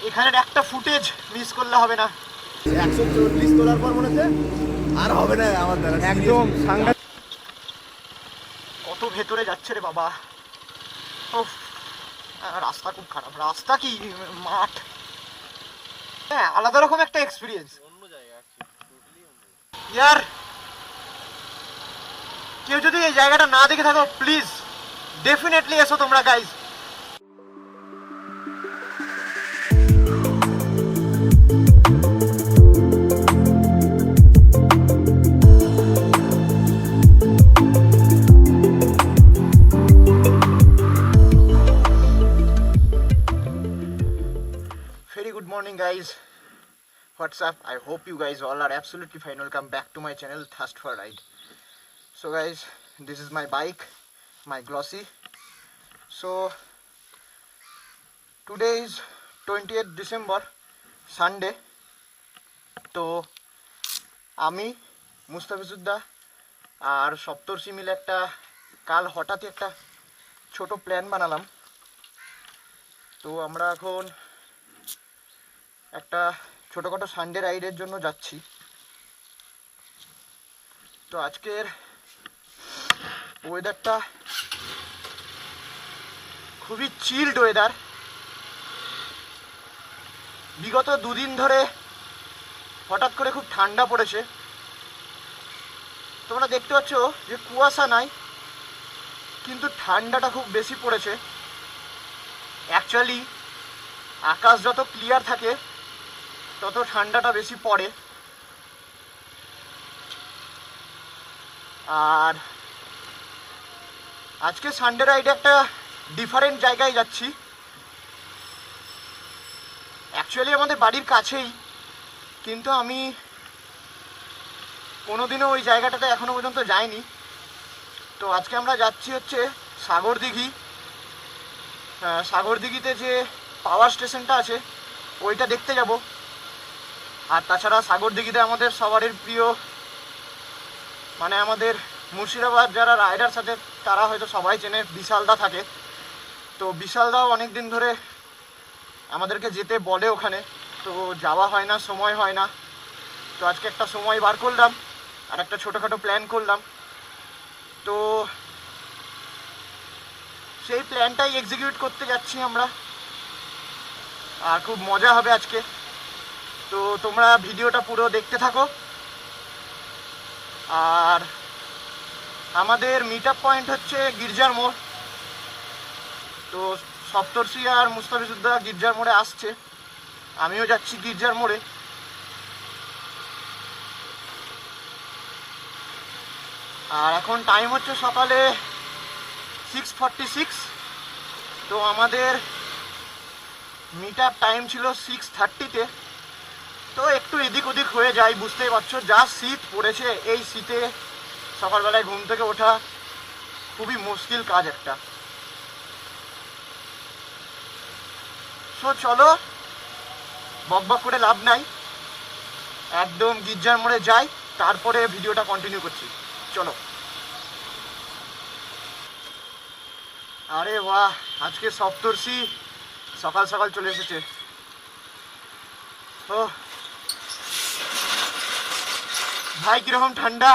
এখানের একটা footage miss করলে হবে না। 140 তোলার পর মনে হচ্ছে আর হবে না আমার দ্বারা, একদম সাংঘাতিক। কত ভেতরে যাচ্ছে রে বাবা। ও রাস্তা খুব খারাপ। রাস্তা কি মাঠ, হ্যাঁ আলাদা রকম একটা এক্সপিরিয়েন্স। ইয়ার কেউ যদি এই জায়গাটা না দেখে থাকো প্লিজ ডেফিনেটলি এসো তোমরা guys. Very good morning guys, what's up? I hope you guys all are absolutely fine. Welcome back to my channel Thirst for Ride. So guys, this is my bike, my Glossy. So today is 20th December, Sunday. তো আমি মুস্তাফিজুদ্দা আর সপ্তর্ষি মিলে একটা কাল হঠাৎই একটা ছোট plan বানালাম। তো আমরা এখন একটা ছোটোখাটো সানডে রাইডের জন্য যাচ্ছি। তো আজকের ওয়েদারটা খুবই চিল্ড ওয়েদার। বিগত দুদিন ধরে হঠাৎ করে খুব ঠান্ডা পড়েছে। তোমরা দেখতে পাচ্ছ যে কুয়াশা নাই, কিন্তু ঠান্ডাটা খুব বেশি পড়েছে। অ্যাকচুয়ালি আকাশ যত ক্লিয়ার থাকে তত ঠান্ডাটা বেশি পড়ে। আর আজকে সানডে রাইডে একটা ডিফারেন্ট জায়গায় যাচ্ছি। অ্যাকচুয়ালি আমাদের বাড়ির কাছেই, কিন্তু আমি কোনোদিনও ওই জায়গাটাতে এখনো পর্যন্ত যাইনি। তো আজকে আমরা যাচ্ছি হচ্ছে সাগরদিঘি। সাগরদিঘিতে যে পাওয়ার স্টেশনটা আছে ওইটা দেখতে যাব। আর তাছাড়া সাগরদিঘিতে আমাদের সবারই প্রিয়, মানে আমাদের মুর্শিদাবাদ যারা রাইডার সাথে তারা হয়তো সবাই চেনে, বিশালদা থাকে। তো বিশালদাও অনেক দিন ধরে আমাদেরকে যেতে বলে ওখানে, তো যাওয়া হয় না, সময় হয় না। তো আজকে একটা সময় বার করলাম আর একটা ছোটোখাটো প্ল্যান করলাম। তো সেই প্ল্যানটাই এক্সিকিউট করতে যাচ্ছি আমরা, আর খুব মজা হবে আজকে। তো তোমরা ভিডিওটা পুরো দেখতে থাকো। আর আমাদের মিট আপ পয়েন্ট হচ্ছে গির্জার মোড়। তো সপ্তর্ষি আর মুস্তাফিজুদ্দা গির্জার মোড়ে আসছে, আমিও যাচ্ছি গির্জার মোড়ে। আর এখন টাইম হচ্ছে সকালে 6:46। তো আমাদের মিট আপ টাইম ছিল 6:30-তে। তো একটু এদিক ওদিক হয়ে যায়, বুঝতেই পারছো। যা শীত পড়েছে, এই শীতে সকালবেলায় ঘুম থেকে ওঠা খুবই মুশকিল কাজ একটা। সো চলো, বকবক করে লাভ নাই, একদম গির্জার মোড়ে যাই, তারপরে ভিডিওটা কন্টিনিউ করছি। চলো। আরে বাহ, আজকে সপ্তর্ষি সকাল সকাল চলে এসেছে। ও ভাই, কিরকম ঠান্ডা।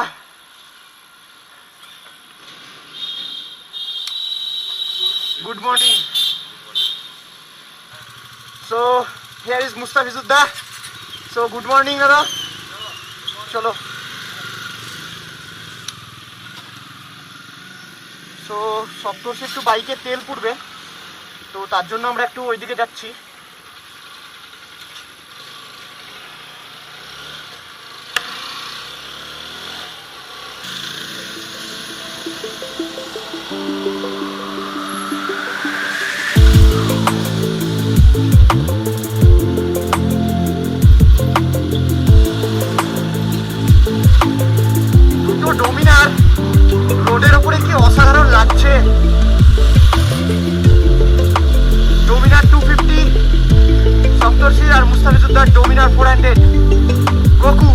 Good morning. So here is মুস্তাফিজুদ্দা। সো গুড মর্নিং দাদা। চলো। সো সপ্তর্ষি একটু বাইকে তেল পুড়বে, তো তার জন্য আমরা একটু ওইদিকে যাচ্ছি। দুটো ডোমিনার রোডের ওপরে কি অসাধারণ লাগছে। ডোমিনার 250, সপ্তর্ষি আর মুস্তাফিজুদ্দার ডোমিনার 400 গোকু।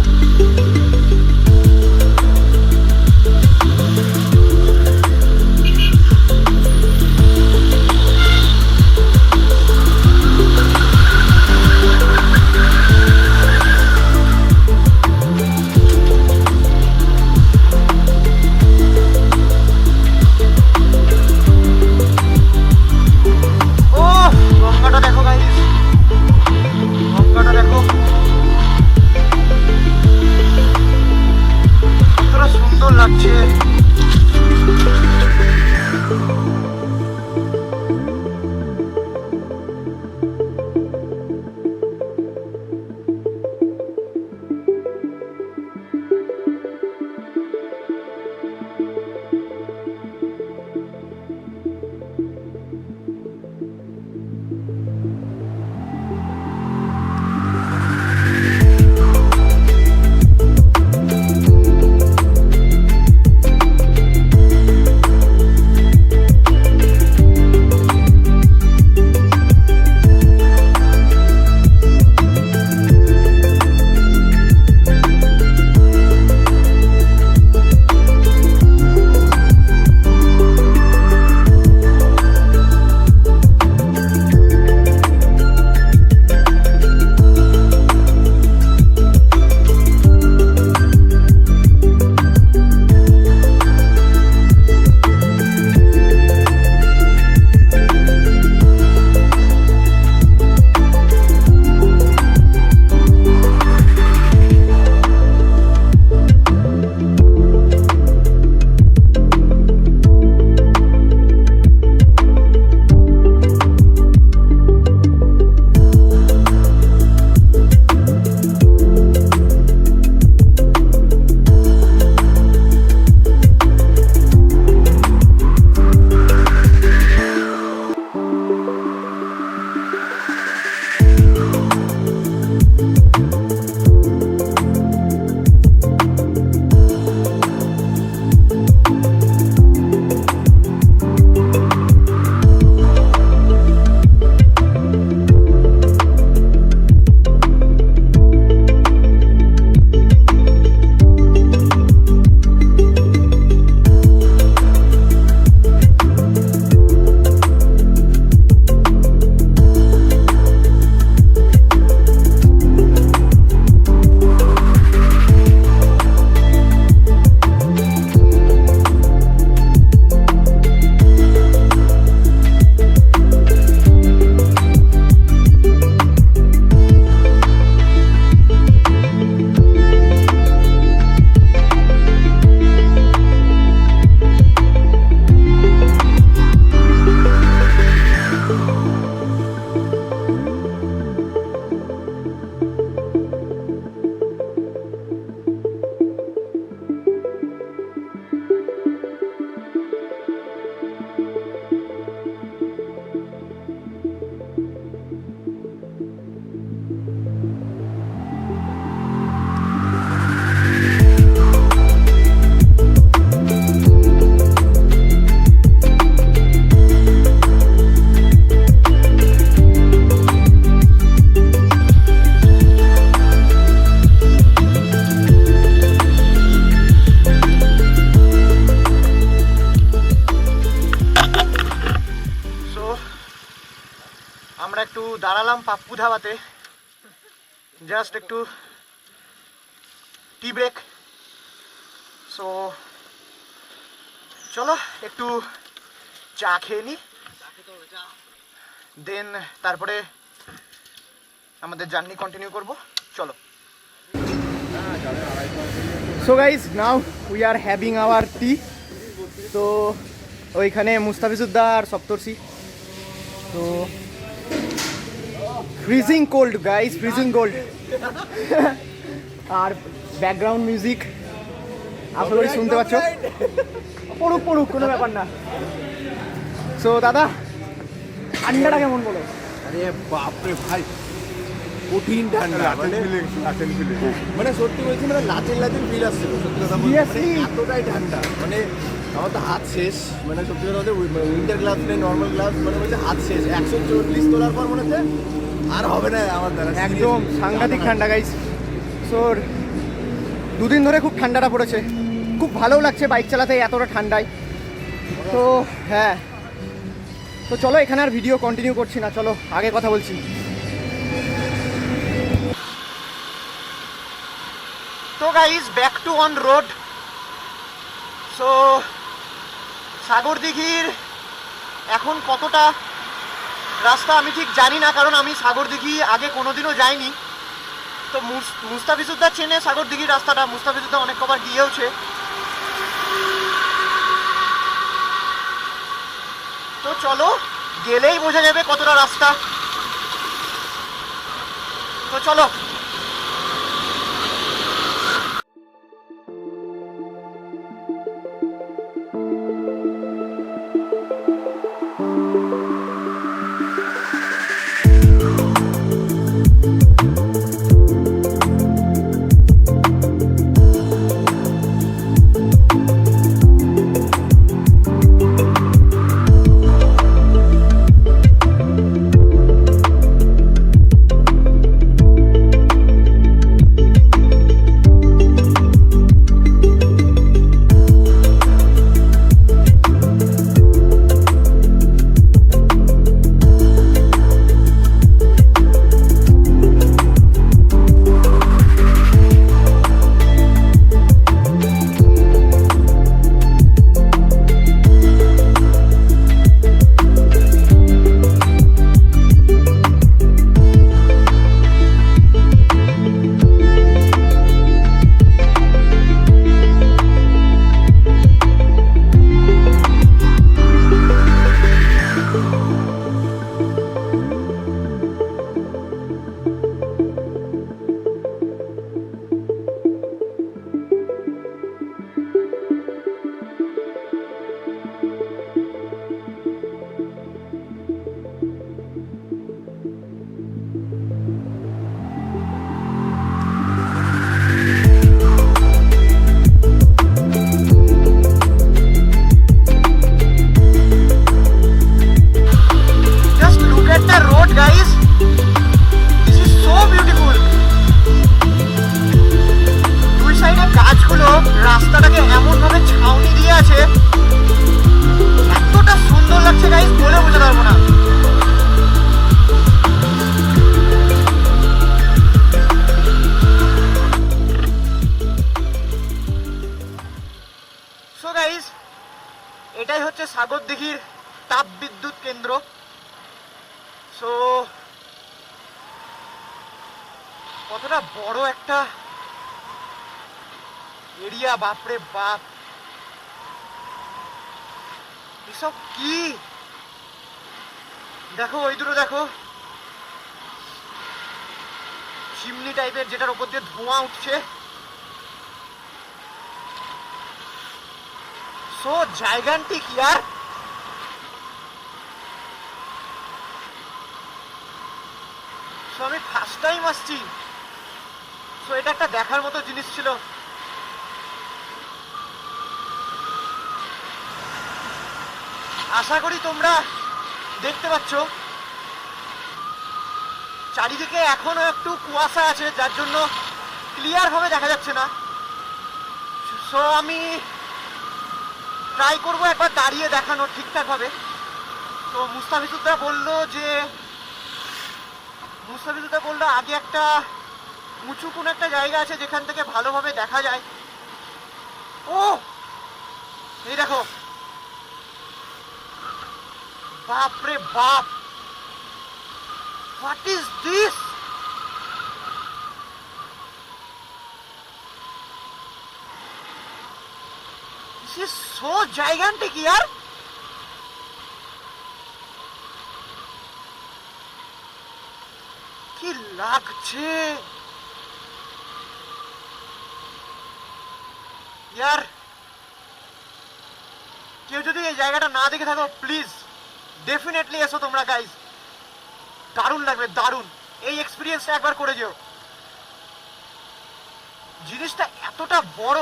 আমরা একটু দাঁড়ালাম পাপ্পু ধাবাতে, জাস্ট একটু টি ব্রেক। সো চলো একটু চা খেয়ে নিই, দেন তারপরে আমাদের জার্নি কন্টিনিউ করব। চলো। So guys, now we are having our tea. তো ওইখানে মুস্তাফিজুদ্দা আর সপ্তর্ষি। তো freezing cold guys, freezing cold. আর ব্যাকগ্রাউন্ড মিউজিক আশা করি শুনতে পাচ্ছ। পড়ুক পড়ুক, কোনো ব্যাপার না। সো দাদা, ঠান্ডাটা কেমন বলো? আরে বাপরে ভাই, কঠিন ঠান্ডা, মানে সত্যি বলছি, মানে লাচের লাচের ফিল আসছিল সত্যি কথা বলতে। মানে এতটাই ঠান্ডা, মানে আমার তো হাত শেষ, মানে সত্যি কথা বলতে উইন্টার গ্লাস নেই, নর্মাল গ্লাস, মানে বলছে হাত শেষ। 140 তোলার পর মনে হচ্ছে আর হবে না আমার দ্বারা, একদম সাংঘাতিক ঠান্ডা গাইস। সো দুদিন ধরে খুব ঠান্ডাটা পড়েছে, খুব ভালোও লাগছে বাইক চালাতে এতটা ঠান্ডায়। তো হ্যাঁ, তো চলো এখানে আর ভিডিও কন্টিনিউ করছি না, চলো আগে কথা বলছি। তো guys, back to on road. So সাগরদিঘির এখন কতটা রাস্তা আমি ঠিক জানি না, কারণ আমি সাগরদিঘি আগে কোনোদিনও যাইনি। তো মুস্তাফিজুদ্দা চেনে সাগরদিঘির রাস্তাটা, মুস্তাফিজুদ্দা অনেক কবার গিয়েওছে। তো চলো, গেলেই বোঝা যাবে কতটা রাস্তা। তো চলো। রাস্তাটাকে এমন ভাবে ছাউনি দিয়ে আছে, এতটা সুন্দর লাগছে গাইস, বলে বোঝাতে পারবো না। সো গাইস, এটাই হচ্ছে সাগরদিঘির তাপ বিদ্যুৎ কেন্দ্র। সো কতটা বড় একটা এরিয়া, বাপরে বাপ। এসব কি দেখো, ওই দূরে দেখো চিমনি টাইপের, যেটার উপর দিয়ে ধোঁয়া উঠছে। সো জাইগান্টিক ইয়ার। সো আমি ফার্স্ট টাইম আসছি, সো এটা একটা দেখার মতো জিনিস ছিল। আশা করি তোমরা দেখতে পাচ্ছ। চারিদিকে এখনো একটু কুয়াশা আছে, যার জন্য ক্লিয়ার ভাবে দেখা যাচ্ছে না। সো আমি ট্রাই করবো একবার দাঁড়িয়ে দেখানো ঠিকঠাক ভাবে। তো মুস্তাফিজুদ্দা বললো যে মুস্তাফিজুদা বললো আগে একটা উঁচু কোন একটা জায়গা আছে যেখান থেকে ভালোভাবে দেখা যায়। ও এই দেখো, বাপ রে বাপ, what is this? This is so gigantic ইয়ার। কি লাগছে ইয়ার। কেউ যদি এই জায়গাটা না দেখে থাকো প্লিজ ডেফিনেটলি এসো তোমরা গাইজ, দারুণ লাগবে, দারুণ। এই এক্সপিরিয়েন্সটা একবার করে যেও। জিনিসটা এতটা বড়,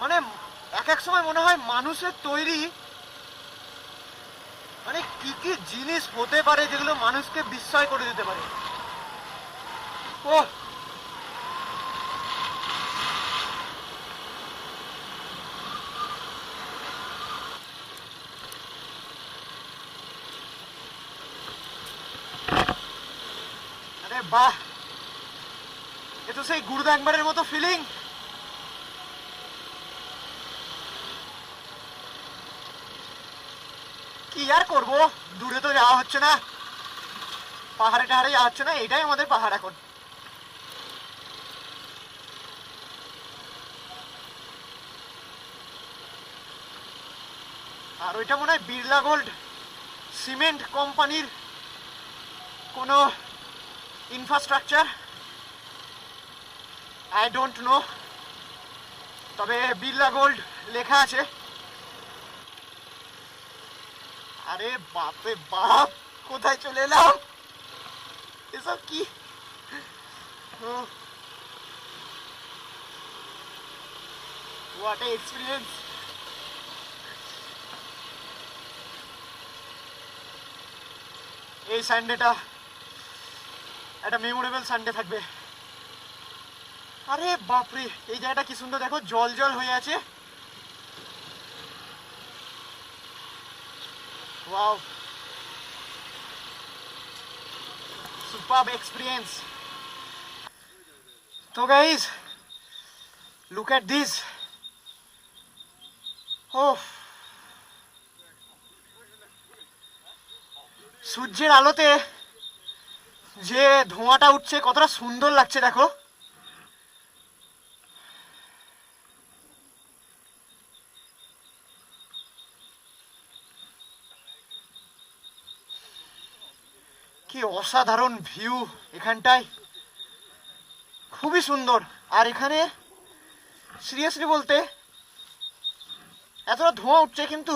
মানে এক এক সময় মনে হয় মানুষের তৈরি, মানে কি কি জিনিস হতে পারে যেগুলো মানুষকে বিস্ময় করে দিতে পারে। ও আরে বাহ, এ তো সেই গুরুদাংবারের মতো ফিলিং। কি আর করবো, দূরে তো যাওয়া হচ্ছে না, পাহাড়ে টাহাড়ে যাওয়া হচ্ছে না, এইটাই আমাদের পাহাড় এখন। আর ওইটা মনে হয় বিড়লা গোল্ড সিমেন্ট কোম্পানির কোনো ইনফ্রাস্ট্রাকচার, আই ডোন্ট নো, তবে বিড়লা গোল্ড লেখা আছে। আরে বাপরে বাপ, কোথায় চলে এলাম, এসব কি? What a experience. এই সানডেটা একটা মেমোরেবল সানডে থাকবে। আরে বাপরে, এই জায়গাটা কি সুন্দর, দেখো জল জল হয়ে আছে। Wow, superb experience. তো গাইস লুক এট দিস। ওহ, সূর্যের আলোতে যে ধোঁয়াটা উঠছে কতটা সুন্দর লাগছে দেখো। কি অসাধারণ ভিউ এখানটায়, খুবই সুন্দর। আর এখানে সিরিয়াসলি বলতে এতটা ধোঁয়া উঠছে কিন্তু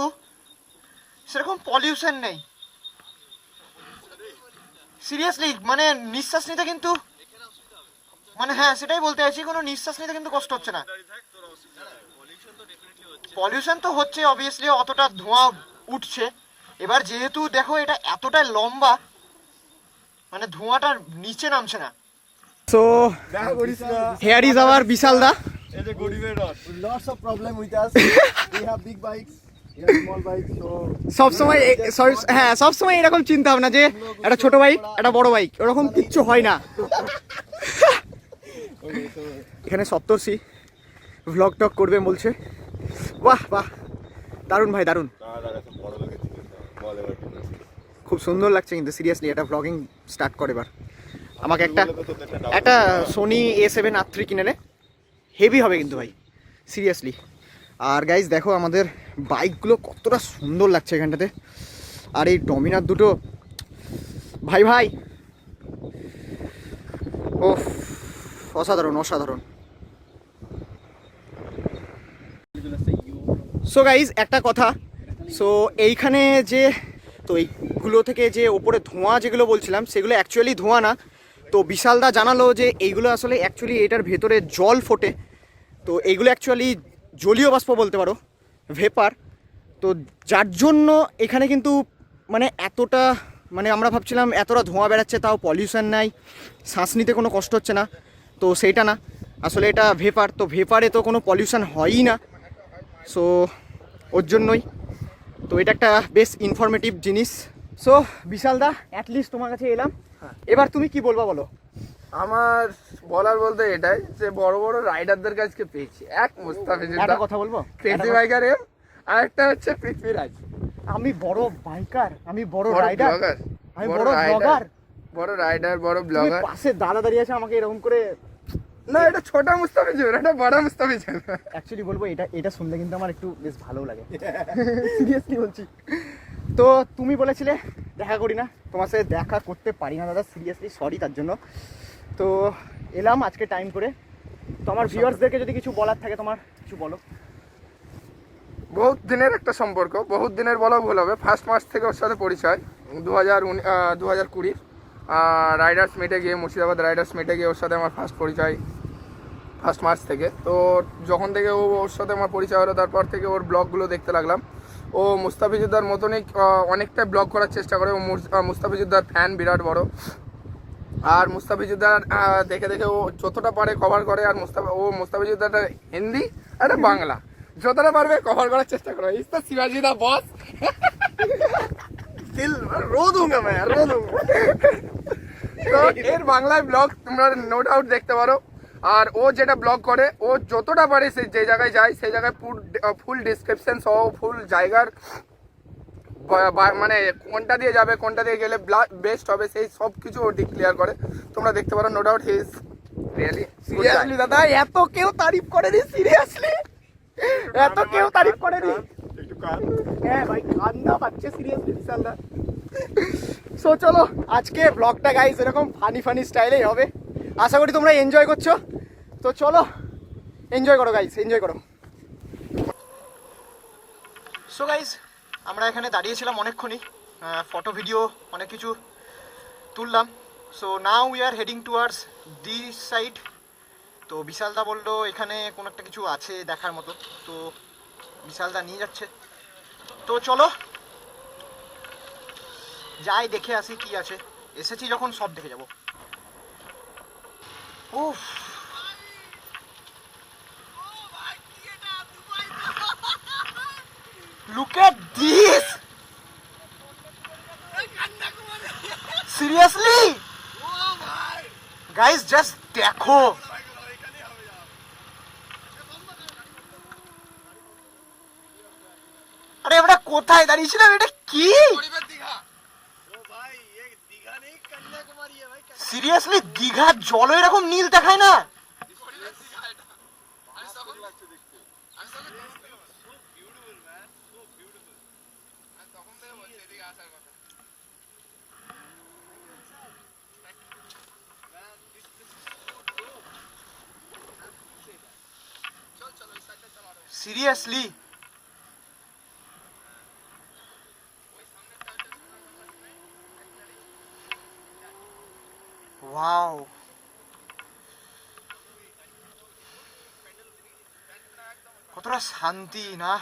সেরকম পলিউশন নেই। সিরিয়াসলি মানে নিঃশ্বাস নিতে কিন্তু, মানে হ্যাঁ সেটাই বলতে চাইছি, কোনো নিঃশ্বাস নিতে কিন্তু কষ্ট হচ্ছে না। পলিউশন তো হচ্ছে অবভিয়াসলি, অতটা ধোঁয়া উঠছে। এবার যেহেতু দেখো এটা এতটা লম্বা, মানে ধোঁয়াটা নিচে নামছে না। সো হিয়ার ইজ আওয়ার বিশালদা। As a গরিবের রথ, lots of problem with us. We have big bikes, we have small bikes, so সবসময় হ্যাঁ সবসময় এরকম চিন্তা ভাবনা যে একটা ছোট বাইক একটা বড় বাইক, ওরকম কিচ্ছু হয় না। এখানে সপ্তর্ষি ভ্লগ টক করবে বলছে। বাহ বাহ, দারুণ ভাই দারুণ, খুব সুন্দর লাগছে কিন্তু সিরিয়াসলি। এটা ভ্লগিং স্টার্ট করে এবার। আমাকে একটা সোনি A7R3 কিনে নে, হেভি হবে কিন্তু ভাই সিরিয়াসলি। আর গাইজ দেখো আমাদের বাইকগুলো কতটা সুন্দর লাগছে এখানটাতে। আর এই ডমিনার দুটো ভাই ভাই, ও অসাধারণ অসাধারণ। সো গাইজ একটা কথা, সো এইখানে যে, তো এইগুলো থেকে যে ওপরে ধোঁয়া যেগুলো বলছিলাম সেগুলো অ্যাকচুয়ালি ধোঁয়া না। তো বিশালদা জানালো যে এইগুলো আসলে অ্যাকচুয়ালি এটার ভেতরে জল ফোটে, তো এইগুলো অ্যাকচুয়ালি জলীয় বাষ্প বলতে পারো, ভেপার। তো যার জন্য এখানে কিন্তু মানে এতটা, মানে আমরা ভাবছিলাম এতটা ধোঁয়া বেড়াচ্ছে তাও পলিউশন নাই, শ্বাস নিতে কোনো কষ্ট হচ্ছে না, তো সেইটা না, আসলে এটা ভেপার। তো ভেপারে তো কোনো পলিউশন হয়ই না, সো ওর জন্যই। তো এটা একটা বেশ ইনফরমেটিভ জিনিস। সো বিশাল দা অ্যাটলিস্ট তোমার কাছে এলাম, এবার তুমি কি বলবা বলো। আমার বলার বলতে এটাই যে বড় বড় রাইডারদের কাছে পেয়েছি, এক মুস্তাফিজুর একটা কথা বলবো, ক্রেজি বাইকার এম, আর একটা হচ্ছে পৃথ্বীরাজ। আমি বড় বাইকার, আমি বড় বড় রাইডার, ব্লগার, আমি বড় ব্লগার, বড় রাইডার, বড় তুমি ব্লগার। পাশে দাঁড়া দাঁড়িয়ে আছে আমাকে এরকম করে। না, এটা ছোট মুস্তাফিজুর, এটা বড় মুস্তাফিজুর। অ্যাকচুয়ালি বলবো এটা এটা শুনলে কিন্তু আমার একটু বেশ ভালো লাগে, সিরিয়াসলি বলছি। তো তুমি বলেছিলে দেখা করি না, তোমার সাথে দেখা করতে পারি না দাদা, সিরিয়াসলি সরি তার জন্য। তো এলাম আজকে টাইম করে। তো আমার ভিউয়ার্সদেরকে যদি কিছু বলার থাকে তোমার কিছু বলো। বহুত দিনের একটা সম্পর্ক, বহুত দিনের বলা ভুল হবে, ফার্স্ট মার্চ থেকে ওর সাথে পরিচয় 2020 রাইডার্স মিটে গিয়ে, মুর্শিদাবাদ রাইডার্স মিটে গিয়ে ওর সাথে আমার ফার্স্ট পরিচয় ফার্স্ট মার্চ থেকে। তো যখন থেকে ওর সাথে আমার পরিচয় হলো, তারপর থেকে ওর ব্লগগুলো দেখতে লাগলাম। ও মুস্তাফিজুদ্দার মতনই অনেকটাই ব্লগ করার চেষ্টা করে, ও মুস্তাফিজুদ্দার ফ্যান বিরাট বড়। আর মুস্তাফিজুদ্দার দেখে দেখে ও যতটা পারে কভার করে, আর মুস্তাফিজুদ্দারটা হিন্দি আর বাংলা যতটা পারবে কভার করার চেষ্টা করে। ইস তো শিবাজি দা বস, দিল রো दूंगा मैं, रो दूंगा। তো এর বাংলায় ব্লগ তোমরা নো ডাউট দেখতে পারো। আর ও যেটা ব্লগ করে, ও যতটা পারে সে যে জায়গায় যায় সেই জায়গায় ফুল ডিসক্রিপশন সহ, ফুল জায়গার মানে কোনটা দিয়ে যাবে, কোনটা দিয়ে গেলে বেস্ট হবে, সেই সব কিছু ও ডিক্লেয়ার করে। তোমরা দেখতে পারো, no doubt he is really seriously দাদা এত কেউ তারিফ করেনি, সিরিয়াসলি এত কেউ তারিফ করেনি। একটু কান। হ্যাঁ ভাই কান্না পাচ্ছে সিরিয়াসলি বিশাল দা। সো চলো আজকে ব্লগটা গাইস এরকম ফানি ফানি স্টাইলেই হবে, আশা করি তোমরা এনজয় করছো। তো চলো এনজয় করো গাইস, এনজয় করো। সো গাইস আমরা এখানে দাঁড়িয়েছিলাম অনেকক্ষণই, ফটো ভিডিও অনেক কিছু তুললাম। So now we R heading towards this side. তো বিশালদা বললো এখানে কোনো একটা কিছু আছে দেখার মতো, তো বিশালদা নিয়ে যাচ্ছে। তো চলো যাই দেখে আসি কি আছে, এসেছি যখন সব দেখে যাব। উফ look at this, seriously guys just দেখো। আরে আমরা কোথায় দাঁড়িয়েছিলাম, এটা কি সিরিয়াসলি? দীঘার জল এরকম নীল দেখায় না? সিরিয়াসলি ওয়াও, কতটা শান্তি না?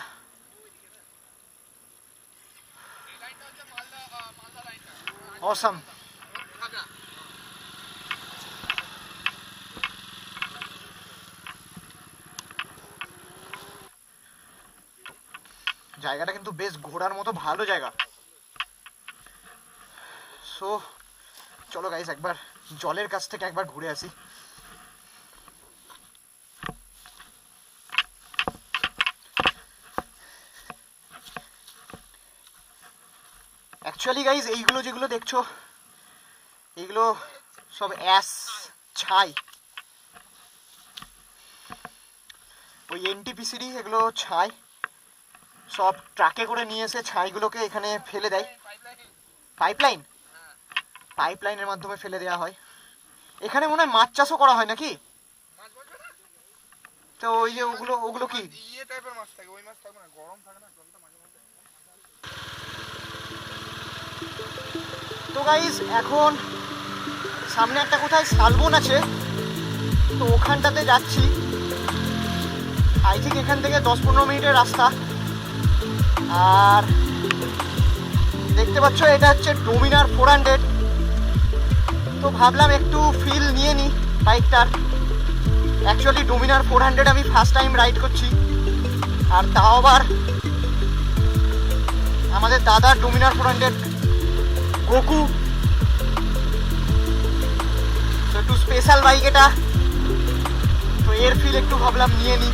অসাম। জায়গাটা কিন্তু বেশ ঘোরার মতো ভালো জায়গা। সো চলো গাইস একবার জলের কাছ থেকে একবার ঘুরে আসি। অ্যাকচুয়ালি গাইস এইগুলো যেগুলো দেখছো এইগুলো সব অ্যাশ ছাই, ওই এনটিপিসিডি এগুলো ছাই সব ট্রাকে করে নিয়ে এসে ছাইগুলোকে এখানে ফেলে দেয়। পাইপলাইন, পাইপলাইনের মাধ্যমে ফেলে দেওয়া হয়। এখানে মনে হয় মাছ চাষও করা হয় নাকি? তো ওই যে ওগুলো ওগুলো কি ইয়ে টাইপের মাছ থাকে, ওই মাছ থাকবে না, গরম থাকে না জলটা মাঝে মাঝে। তো গাইস এখন সামনে একটা কোথায় শালবন আছে, তো ওখানটাতে যাচ্ছি। আই থিঙ্ক এখান থেকে 10-15 মিনিটের রাস্তা। আর দেখতে পাচ্ছ এটা হচ্ছে ডোমিনার 400। তো ভাবলাম একটু ফিল নিয়ে নিই বাইকটার। অ্যাকচুয়ালি ডোমিনার 400 আমি ফার্স্ট টাইম রাইড করছি, আর তাও আবার আমাদের দাদার ডোমিনার 400। গোকু, তো একটু স্পেশাল বাইক এটা, তো এর ফিল একটু ভাবলাম নিয়ে নিই।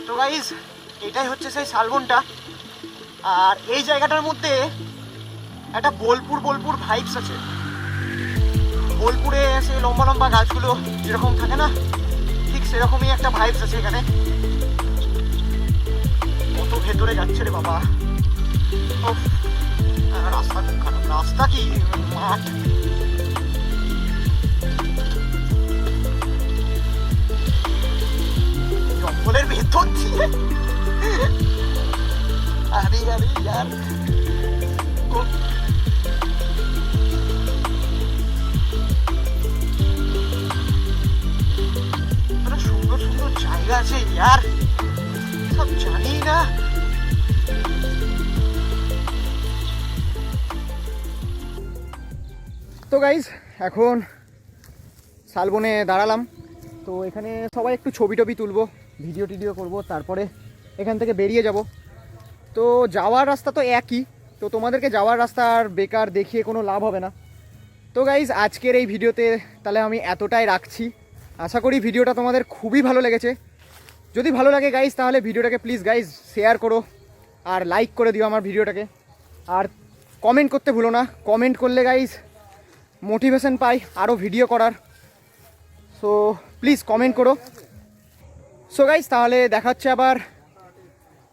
তো গাইজ এটাই হচ্ছে সেই শালবনটা, আর এই জায়গাটার মধ্যে একটা বোলপুর বোলপুর ভাইবস আছে। বোলপুরে সেই লম্বা লম্বা গাছগুলো যেরকম থাকে না, ঠিক সেরকমই একটা ভাইবস আছে এখানে। কত ভেতরে যাচ্ছে রে বাবা, উফ, রাস্তা খুব খারাপ। রাস্তা কি মাঠ, জঙ্গলের ভেতর দিয়ে। আরে আরে ইয়ার, উফ। কত সুন্দর সুন্দর জায়গা আছে ইয়ার, সব জানি না। তো গাইজ এখন শালবনে দাঁড়ালাম, তো এখানে সবাই একটু ছবি টবি তুলবো, ভিডিও টিডিও করবো, তারপরে এখান থেকে বেরিয়ে যাব। তো যাওয়ার রাস্তা তো একই, তো তোমাদেরকে যাওয়ার রাস্তা আর বেকার দেখিয়ে কোনো লাভ হবে না। তো গাইজ আজকের এই ভিডিওতে তাহলে আমি এতটাই রাখছি। আশা করি ভিডিওটা তোমাদের খুবই ভালো লেগেছে। যদি ভালো লাগে গাইজ তাহলে ভিডিওটাকে প্লিজ গাইজ শেয়ার করো আর লাইক করে দিও আমার ভিডিওটাকে, আর কমেন্ট করতে ভুলো না। কমেন্ট করলে গাইজ মোটিভেশন পাই আরও ভিডিও করার, সো প্লিজ কমেন্ট করো। সো গাইজ তাহলে দেখা হচ্ছে আবার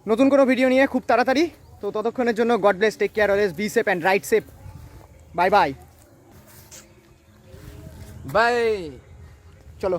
নতুন কোনো ভিডিও নিয়ে খুব তাড়াতাড়ি। তো ততক্ষণের জন্য God bless, take care, always be safe and right safe. Bye bye, bye. চলো।